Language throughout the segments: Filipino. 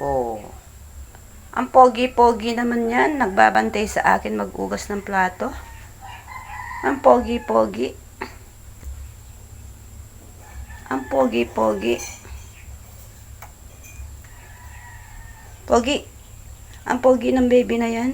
Oh. Ang pogi-pogi naman yan. Nagbabantay sa akin mag-ugas ng plato. Ang pogi-pogi. Ang pogi-pogi. Pogi. Ang pogi ng baby na yan.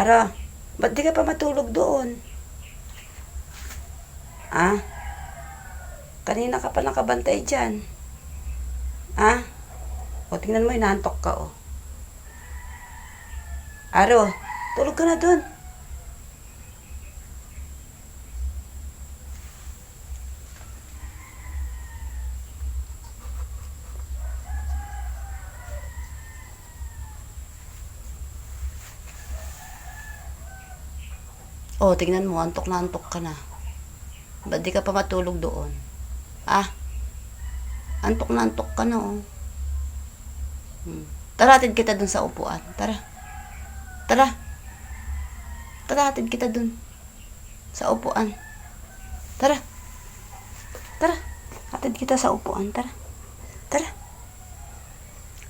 Ara, ba't di ka pa matulog doon? Ah? Kanina ka pa nakabantay dyan. Ah? O, tingnan mo, inaantok ka, o. Aro, tulog ka na doon. Oh, tingnan mo, antok na antok ka na. Ba't di ka pa matulog doon? Ah? Antok na antok ka na, oh. Tara, hatid kita dun sa upuan. Tara. Tara. Tara, hatid kita dun. Sa upuan. Tara. Tara. Hatid kita sa upuan. Tara. Tara.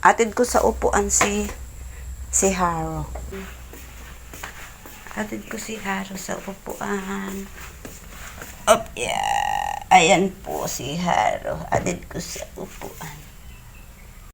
Hatid ko sa upuan si Haro. Hatid ko si Haro sa upuan. Up, yeah. Ayan po si Haro. Hatid ko sa upuan.